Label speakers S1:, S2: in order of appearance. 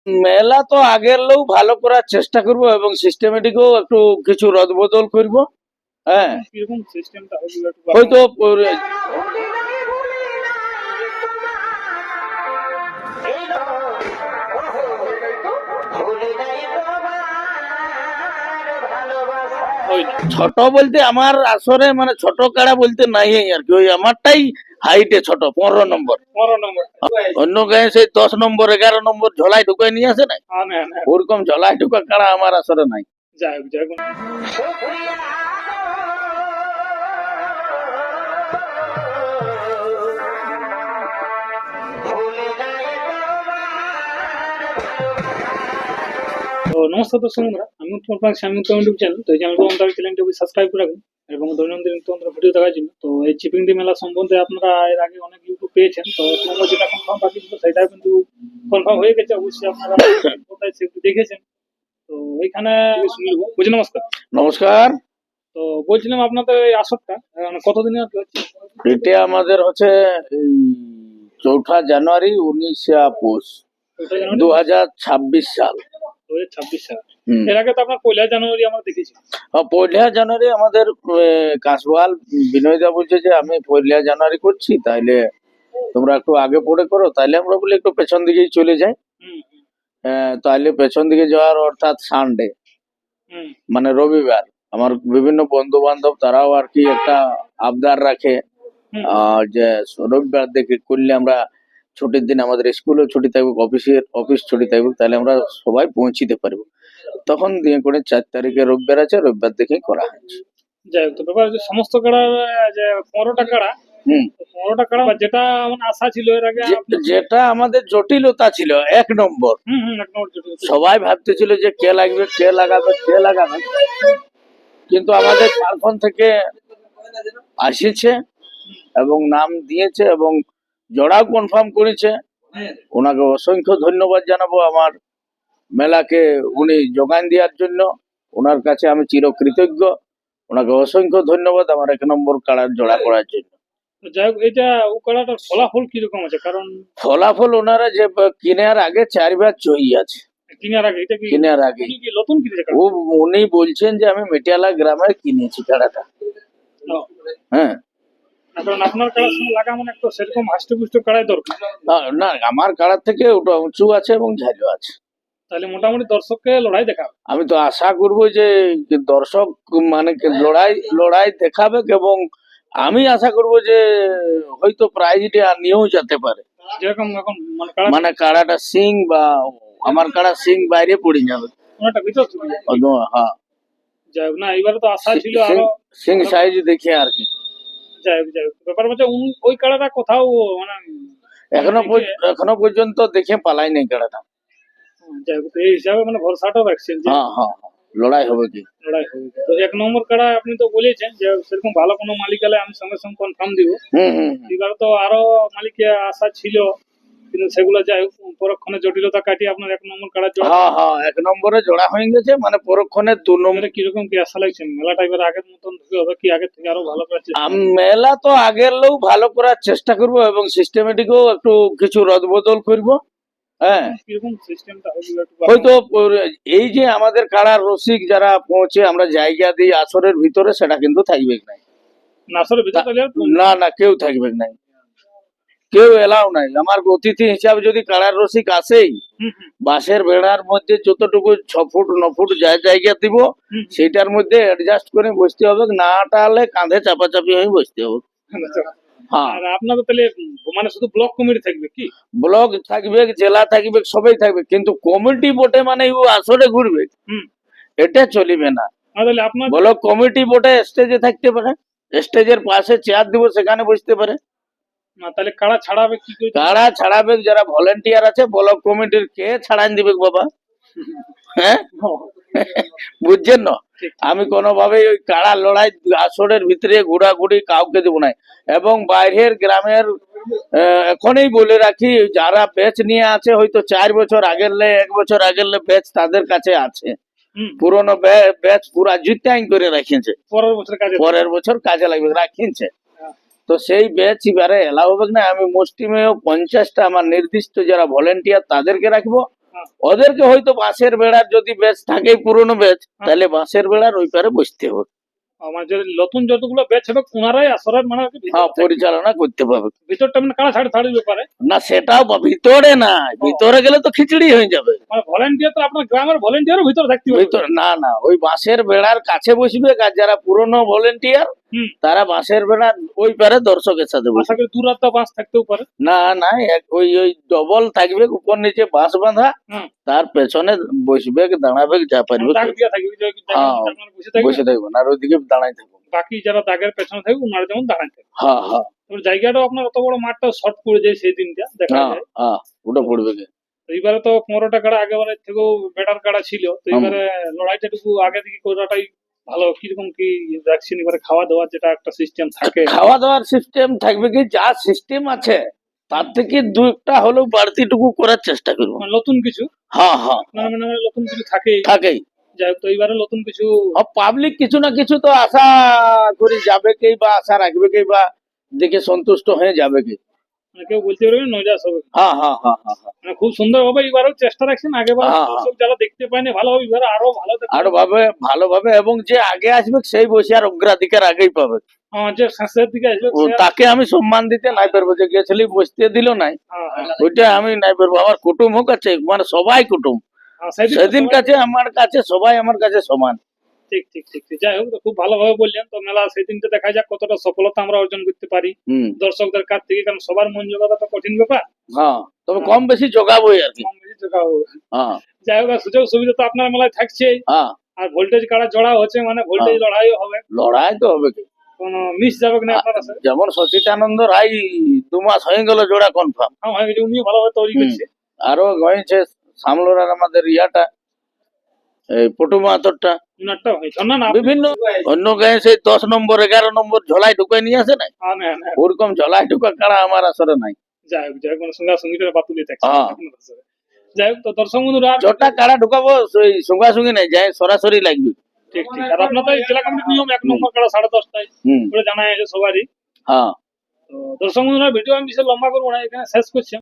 S1: মেলা তো আগের লোক ভালো করার চেষ্টা করব এবং সিস্টেমেটিকও একটু কিছু রদবদল করব। হ্যাঁ,
S2: কিরকম সিস্টেমটা হবে একটু
S1: হয়তো ছোট বলতে আমার আসরে মানে ছোট কাড়া বলতে নাই আর কি, ওই আমারটাই হাইটে ছোট 15 নম্বর।
S2: 15 নম্বর।
S1: অন্য গায়ে সেই 10 নম্বর 11 নম্বর ঝোলাই ঢুকাই নিয়ে আসে নাই, ওরকম ঝোলাই ঢুকা কাড়া আমার আসরে নাই।
S2: যাই হোক যাই হোক, তো নমস্কার দর্শক বন্ধুরা, আমি তোমার স্বামী ইউটিউব চ্যানেল। তো এই চ্যানেলটি সাবস্ক্রাইব করে রাখুন এবং দৈনন্দিন তন্ত্র ভিডিও দেখার জন্য। তো এই চিপিংদি মেলা সম্বন্ধে আপনারা এর আগে অনেক ইউটিউব পেয়েছেন, তো নম্বর যেটা কনফার্ম বাকি ছিল সেটাও কিন্তু কনফার্ম হয়ে গেছে। অবশ্যই আপনারা কোথায় সেগুলো দেখেছেন। তো এইখানে শুনবো। বুঝি নমস্কার।
S1: নমস্কার।
S2: তো বলছিলাম আপনাদের এই আসরটা মানে কতদিনের আর কি হচ্ছে?
S1: এটা আমাদের হচ্ছে এই 4 জানুয়ারি 19 পৌষ 2026 সাল।
S2: 2026 সাল। এর আগে তো আপনার 1 জানুয়ারি আমরা দেখেছি।
S1: 1 জানুয়ারি আমাদের কাশওয়াল বিনয়দা বলছে যে আমি 1 জানুয়ারি করছি, তাইলে তোমরা একটু আগে পড়ে করো। তাইলে আমরা বলি একটু পেছন দিকেই চলে যাই। তাইলে পেছন দিকে যাওয়ার অর্থাৎ সানডে মানে রবিবার। আমার বিভিন্ন বন্ধু বান্ধব তারাও আর কি একটা আবদার রাখে যে রবিবার দেখে করলে আমরা ছুটির দিন আমাদের স্কুলও ছুটি থাকবে, অফিস ছুটি থাকবে, তাহলে আমরা সবাই পৌঁছিতে পারবো। তখন দিয়ে করে 4 তারিখে রবিবার আছে, রবিবার দেখেই করা হয়েছে।
S2: যাই হোক, তো ব্যাপার হচ্ছে সমস্ত কাড়ার যে 15টা কাড়া, 15টা কাড়া যেটা আমার আশা ছিল এর আগে,
S1: যেটা আমাদের জটিলতা ছিল 1 নম্বর। সবাই ভাবতেছিল যে কে লাগবে কে লাগাবে, কিন্তু আমাদের ঝাড়খণ্ড থেকে আসিছে এবং নাম দিয়েছে এবং জোড়াও কনফার্ম করেছে। ওনাকে অসংখ্য ধন্যবাদ জানাবো আমার মেলাকে উনি যোগান দেওয়ার জন্য। ওনার কাছে আমি চিরকৃতজ্ঞ। ওনাকে অসংখ্য ধন্যবাদ আমার 1 নম্বর কাড়ার জোড়া করার জন্য।
S2: যাই হোক, এটা ও কাড়াটার ফলাফল কিরকম আছে? কারণ
S1: ফলাফল ওনারা যে কেনার আগে 4 বার জয়ী আছে। কেনার আগে উনি বলছেন যে আমি মেটিয়ালা গ্রামে কিনেছি কাড়াটা। হ্যাঁ,
S2: কারণ আপনার কাড়ার সঙ্গে লাগা মানে একটা সেরকম হাস্টপুষ্ট কাড়াই দরকার।
S1: না, আমার কাড়ার থেকে ওটা উঁচু আছে এবং ঝালু আছে।
S2: তাহলে মোটামুটি দর্শককে লড়াই দেখাবে।
S1: আমি তো আশা করবো যে দর্শক মানে লড়াই দেখাবে এবং আমি আশা করবো যে হয়তো প্রাইজটা নিয়েও যেতে পারে।
S2: যেরকম এখন
S1: মানে কাড়াটা সিং বা আমার কাড়া সিং বাইরে পড়ে যাবে। হ্যাঁ,
S2: যাই হোক, না এবারে তো আশা ছিল আরো
S1: সিং সাইজ দেখে আর কি।
S2: যাই হোক, ব্যাপার হচ্ছে ওই কাড়াটা কোথাও মানে
S1: এখনো পর্যন্ত দেখে পালাই নাই কাড়াটা।
S2: যাই হোক, এই হিসাবে মানে ভরসাটাও রাখছেন যে
S1: হ্যাঁ লড়াই হবে কি।
S2: তো 1 নম্বর কাড়া আপনি তো বলেছেন যে সেরকম ভালো কোনো মালিক এলে আমি সঙ্গে সঙ্গে কনফার্ম দিব। এবার তো আরো মালিকের আশা ছিল, কিন্তু সেগুলো যাই হোক পরক্ষণে জটিলতা কাটিয়ে আপনার 1 নম্বর কাড়া জোড়া।
S1: 1 নম্বরে জোড়া হয়ে গেছে, মানে পরক্ষণে 2 নম্বরে।
S2: কিরকম কি আশা লাগছে মেলাটা এবার আগের মতন হবে কি আগের থেকে আরো ভালো করার চেষ্টা?
S1: মেলা তো আগের লোক ভালো করার চেষ্টা করব এবং সিস্টেমেটিকও একটু কিছু রদবদল করব। হ্যাঁ,
S2: কিরকম সিস্টেমটা হবে
S1: হয়তো এই যে আমাদের কাড়ার রসিক যারা পৌঁছে আমরা জায়গা দিই আসরের ভিতরে, সেটা কিন্তু থাকবে না। না কেউ থাকবে না, কেউ এলাও নাই। আমার অতিথি হিসাবে যদি কাড়ার রসিক আসেই, বাঁশের বেড়ার মধ্যে যতটুকু 6 ফুট 9 ফুট জায়গা দিব সেটার মধ্যে অ্যাডজাস্ট করে বসতে হবে, না টালে কাঁধে চাপাচাপি হয়ে বসতে হবে।
S2: হ্যাঁ, আপনাদের তাহলে মানে শুধু ব্লক কমিটি থাকবে কি?
S1: ব্লক থাকবে, জেলা থাকবে, সবাই থাকবে, কিন্তু কমিটি বটে মানে ও আসরে ঘুরবে এটা চলিবে না। ব্লক কমিটি বটে স্টেজে থাকতে পারে, স্টেজের পাশে চেয়ার দিব, সেখানে বসতে পারে।
S2: না তাহলে কাড়া ছাড়াবে কি?
S1: কাড়া ছাড়াবে যারা ভলেন্টিয়ার আছে ব্লক কমিটির, কে ছাড়ান দিবে বাবা? হ্যাঁ, বুঝছেন না? আমি কোনোভাবে ওই কাড়া লড়াই আসরের ভিতরে ঘোরাঘুরি কাউকে দেবো না। এবং বাইরের গ্রামের এখনই বলে রাখি, যারা ব্যাচ নিয়ে আছে হয়তো 4 বছর আগের 1 বছর আগের ব্যাচ তাদের কাছে আছে, পুরনো ব্যাচ পুরা জুতাইন করে রাখিছে, পরের বছর কাজে লাগবে রাখিছে। তো সেই ব্যাচ এবারে এলাও হবে না। আমি মুষ্টিমেয় 50টা আমার নির্দিষ্ট যারা ভলেন্টিয়ার তাদেরকে রাখবো
S2: হ্যাঁ।
S1: ওদেরকে হয়তো বাঁশের বেড়ার যদি বেচ থাকে পুরনো বেচ, তাহলে বাঁশের বেড়ার ওই পারে বসতে হবে।
S2: আমার যে নতুন যতগুলো ব্যাচ হবে ওনারাই আসরের মানে আর কি
S1: হ্যাঁ, পরিচালনা করতে পারবে।
S2: ভিতরটা মানে কাড়া ছাড়ি ছাড়ির ব্যাপারে
S1: না সেটাও ভিতরে নাই, ভিতরে গেলে তো খিচড়ি হয়ে যাবে।
S2: মানে ভলেন্টিয়ার তো আপনার গ্রামের ভলেন্টিয়ারও ভিতরে থাকতে হবে।
S1: ভিতরে না না, ওই বাঁশের বেড়ার কাছে বসবে, আর যারা পুরনো ভলেন্টিয়ার
S2: হুম।
S1: তারা বাঁশের বেড়ার ওই পারে দর্শকের সাথে
S2: আশা
S1: বসবে।
S2: করি দু রাত বাস থাকতেও পারে।
S1: না না, ওই ওই ডবল থাকবে, উপর নিচে বাঁশ বাঁধা,
S2: হুম।
S1: তার পেছনে বসবে দাঁড়াবে যা পারবে
S2: দাগ দিয়া থাকবে যে
S1: হ্যাঁ,
S2: আপনার বসে থাকবে।
S1: বসে থাকবেন আর ওইদিকে দাঁড়াই থাকবেন।
S2: বাকি যারা দাগের পেছনে থাকবে ওনারা যেমন দাঁড়ায় থাকবে।
S1: হ্যাঁ হ্যাঁ
S2: এবার জায়গাটাও আপনার অত বড় মাঠটাও শর্ট পড়ে যায় সেই দিনটা দেখা
S1: হ্যাঁ
S2: যায়।
S1: হ্যাঁ, ওটা পড়বে কি।
S2: তো এবারে তো 15টা কাড়া আগেবারের থেকেও বেটার কাড়া ছিল, তো এবারে লড়াইটা একটু আগে থেকে করাটাই ভালো। কিরকম কি রাখছেন এবারে খাওয়া দাওয়ার যেটা একটা সিস্টেম থাকে?
S1: খাওয়া দাওয়ার সিস্টেম থাকবে কি, যা সিস্টেম আছে তার থেকে দু একটা হলেও বাড়তিটুকু করার চেষ্টা করবো।
S2: মানে নতুন কিছু
S1: হ্যাঁ হ্যাঁ,
S2: মানে মানে মানে নতুন কিছু থাকেই।
S1: থাকেই।
S2: যাই হোক, তো এবারে নতুন কিছু
S1: পাবলিক কিছু না কিছু তো আশা করি যাবে কি, বা আশা রাখবে কি, বা দেখে সন্তুষ্ট হয়ে যাবে কি।
S2: মানে কেউ বলতে পারবে নৈরাশ হবে।
S1: হ্যাঁ হ্যাঁ হ্যাঁ হ্যাঁ হ্যাঁ,
S2: মানে খুব সুন্দর ভাবে এবারেও চেষ্টা রাখছেন। আগেবার
S1: হ্যাঁ,
S2: দর্শক যারা দেখতে পায়নি ভালোভাবে এবারে আরো ভালো দেখবে।
S1: আরো ভালোভাবে, এবং যে আগে আসবে সেই বসে আর অগ্রাধিকার আগেই পাবে।
S2: যে শেষের দিকে আসবে সে আর-
S1: তাকে আমি সম্মান দিতে নাই পারবো, যে গেছিলি বসতে দিল নাই,
S2: হ্যাঁ, হ্যাঁ।
S1: ওইটা আমি নাই পারবো। আমার কুটুম হোক আছে, মানে সবাই কুটুম,
S2: সেদিন
S1: সেদিন কাছে আমার কাছে সবাই আমার কাছে সমান।
S2: ঠিক ঠিক ঠিক ঠিক। যাই হোক, তো খুব ভালোভাবে বললেন। তো মেলা সেদিনটা দেখা যাক কতটা সফলতা আমরা অর্জন করতে পারি
S1: হম,
S2: দর্শকদের কাছ থেকে, কারণ সবার মন জোগাটা তো কঠিন ব্যাপার।
S1: হ্যাঁ, তবে কম বেশি জোগাবোই আর কি।
S2: কম বেশি জোগাবো।
S1: হ্যাঁ
S2: যাই হোক, আর সুযোগ সুবিধা তো আপনার মেলায় থাকছেই।
S1: হ্যাঁ,
S2: আর ভোল্টেজ কাড়া জড়া হচ্ছে মানে ভোল্টেজ লড়াইও হবে,
S1: লড়াই তো হবে কি।
S2: কোনো মিস যাবে না আপনার কাছে।
S1: যেমন সচিতানন্দ রায় 2 মাস হয়ে গেল জোড়া কনফার্ম,
S2: হ্যাঁ, হয়ে গেছে, উনিও ভালোভাবে তৈরি করছে।
S1: আরো হয়েছে সামলোরার আমাদের ইয়াটা, এই পটু মাহাতরটা,
S2: উনারটা হয়েছে না না
S1: বিভিন্ন অন্য গায়ে সেই 10 নম্বর 11 নম্বর ঝোলাই ঢুকাই নিয়ে আসে নাই, ওরকম ঝোলাই ঢুকা কাড়া আমার আসরে নাই।
S2: যাই হোক, যাই হোক, মানে সঙ্গে সঙ্গীটা বাতুলি থাকছে।
S1: হ্যাঁ।
S2: যাই হোক, তো দর্শক বন্ধুরা
S1: জটা কাড়া ঢুকাবো ওই সঙ্গাসঙ্গি নাই, যায় সরাসরি লাগবে।
S2: ঠিক ঠিক। আর আপনার তো এই জেলা কমিটির নিয়ম 1 নম্বর কাড়া 10:30টায়
S1: হুম,
S2: করে জানা আছে সবারই।
S1: হ্যাঁ।
S2: তো দর্শক বন্ধুরা, ভিডিও আমি বেশি লম্বা করবো না, এখানে শেষ করছি।